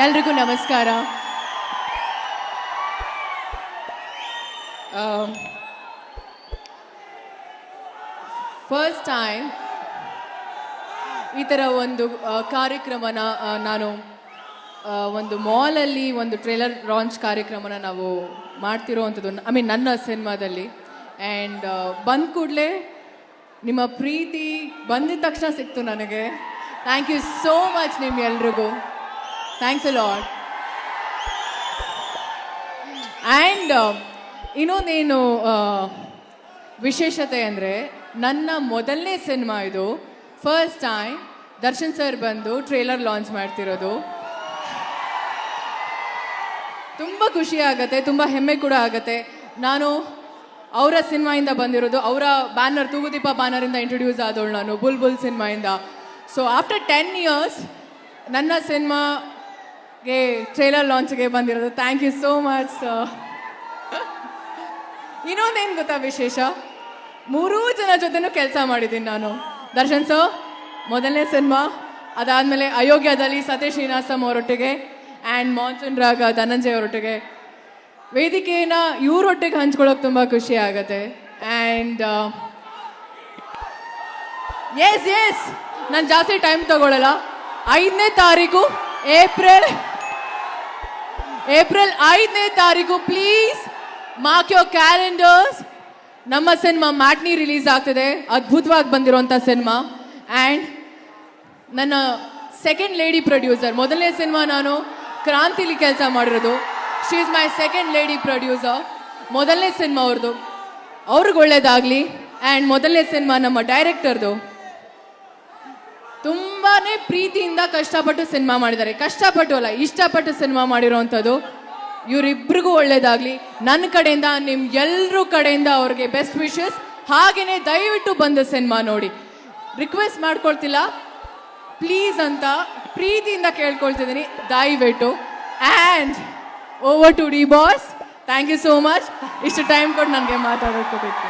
ಎಲ್ರಿಗೂ ನಮಸ್ಕಾರ. First time ಈ ಥರ ಒಂದು ಕಾರ್ಯಕ್ರಮನ ನಾನು ಒಂದು ಮಾಲಲ್ಲಿ ಒಂದು ಟ್ರೇಲರ್ ಲಾಂಚ್ ಕಾರ್ಯಕ್ರಮನ ನಾವು ಮಾಡ್ತಿರೋವಂಥದ್ದು, ನನ್ನ ಸಿನಿಮಾದಲ್ಲಿ. ಆ್ಯಂಡ್ ಬಂದ ಕೂಡಲೇ ನಿಮ್ಮ ಪ್ರೀತಿ ಬಂದಿದ ತಕ್ಷಣ ಸಿಕ್ತು ನನಗೆ. ಥ್ಯಾಂಕ್ ಯು ಸೋ ಮಚ್ ನಿಮ್ಗೆಲ್ರಿಗೂ. Thanks a lot. ಆ್ಯಂಡ್ ಇನ್ನೊಂದೇನು ವಿಶೇಷತೆ ಅಂದರೆ, ನನ್ನ ಮೊದಲನೇ ಸಿನಿಮಾ ಇದು. ಫಸ್ಟ್ ಟೈಮ್ ದರ್ಶನ್ ಸರ್ ಬಂದು ಟ್ರೇಲರ್ ಲಾಂಚ್ ಮಾಡ್ತಿರೋದು. ತುಂಬ ಖುಷಿ ಆಗುತ್ತೆ, ತುಂಬ ಹೆಮ್ಮೆ ಕೂಡ ಆಗುತ್ತೆ. ನಾನು ಅವರ ಸಿನಿಮಾಯಿಂದ ಬಂದಿರೋದು, ಅವರ ಬ್ಯಾನರ್ ತೂಗುದೀಪ ಬ್ಯಾನರಿಂದ ಇಂಟ್ರೊಡ್ಯೂಸ್ ಆದವಳು ನಾನು, ಬುಲ್ ಸಿನಿಮಾಯಿಂದ. ಸೊ ಆಫ್ಟರ್ 10 years ನನ್ನ ಸಿನಿಮಾಗೆ ಟ್ರೇಲರ್ ಲಾಂಚ್ಗೆ ಬಂದಿರೋದು. Thank you so much sir. ಇನ್ನೊಂದೇನು ಗೊತ್ತಾ ವಿಶೇಷ, 3 ಜನ ಜೊತೆನೂ ಕೆಲಸ ಮಾಡಿದ್ದೀನಿ ನಾನು. ದರ್ಶನ್ ಸರ್ ಮೊದಲನೇ ಸಿನಿಮಾ, ಅದಾದಮೇಲೆ ಅಯೋಗ್ಯದಲ್ಲಿ ಸತೀಶ್ ನೀನಾಸಂ ಅವರೊಟ್ಟಿಗೆ, ಆ್ಯಂಡ್ ಮಾನ್ಸೂನ್ ರಾಗ ಧನಂಜಯ್ ಅವರೊಟ್ಟಿಗೆ. ವೇದಿಕೆಯನ್ನು ಇವರೊಟ್ಟಿಗೆ ಹಂಚ್ಕೊಳ್ಳೋಕೆ ತುಂಬ ಖುಷಿ ಆಗುತ್ತೆ. ಆ್ಯಂಡ್ ಎಸ್ ನಾನು ಜಾಸ್ತಿ ಟೈಮ್ ತಗೊಳ್ಳಲ್ಲ. 5ನೇ ತಾರೀಕು ಏಪ್ರಿಲ್ 5ನೇ ತಾರೀಕು ಪ್ಲೀಸ್ ಮಾರ್ಕ್ ಯೋರ್ ಕ್ಯಾಲೆಂಡರ್ಸ್. ನಮ್ಮ ಸಿನಿಮಾ ಮ್ಯಾಟ್ನಿ ರಿಲೀಸ್ ಆಗ್ತಿದೆ, ಅದ್ಭುತವಾಗಿ ಬಂದಿರೋಂಥ ಸಿನಿಮಾ. ಆ್ಯಂಡ್ ನನ್ನ ಸೆಕೆಂಡ್ ಲೇಡಿ ಪ್ರೊಡ್ಯೂಸರ್, ಮೊದಲನೇ ಸಿನಿಮಾ ನಾನು ಕ್ರಾಂತಿಲಿ ಕೆಲಸ ಮಾಡಿರೋದು. She is my second lady producer. ಮೊದಲನೇ ಸಿನಿಮಾ ಅವ್ರದ್ದು, ಅವ್ರಿಗೆ ಒಳ್ಳೇದಾಗಲಿ. ಆ್ಯಂಡ್ ಮೊದಲನೇ ಸಿನಿಮಾ ನಮ್ಮ ಡೈರೆಕ್ಟರ್ದು. ತುಂಬಾ ಪ್ರೀತಿಯಿಂದ ಕಷ್ಟಪಟ್ಟು ಸಿನಿಮಾ ಮಾಡಿದ್ದಾರೆ. ಕಷ್ಟಪಟ್ಟು ಅಲ್ಲ, ಇಷ್ಟಪಟ್ಟು ಸಿನಿಮಾ ಮಾಡಿರೋವಂಥದ್ದು. ಇವರಿಬ್ರಿಗೂ ಒಳ್ಳೇದಾಗಲಿ. ನನ್ನ ಕಡೆಯಿಂದ, ನಿಮ್ಗೆಲ್ಲರೂ ಕಡೆಯಿಂದ ಅವ್ರಿಗೆ ಬೆಸ್ಟ್ ವಿಶಸ್. ಹಾಗೆಯೇ ದಯವಿಟ್ಟು ಬಂದು ಸಿನಿಮಾ ನೋಡಿ. ರಿಕ್ವೆಸ್ಟ್ ಮಾಡ್ಕೊಳ್ತಿಲ್ಲ, ಪ್ಲೀಸ್ ಅಂತ ಪ್ರೀತಿಯಿಂದ ಕೇಳ್ಕೊಳ್ತಿದ್ದೀನಿ, ದಯವಿಟ್ಟು. And over to D boss. Thank you so much, ಇಷ್ಟು ಟೈಮ್ ಕೊಟ್ಟು ನನಗೆ ಮಾತಾಡೋದಕ್ಕೆ.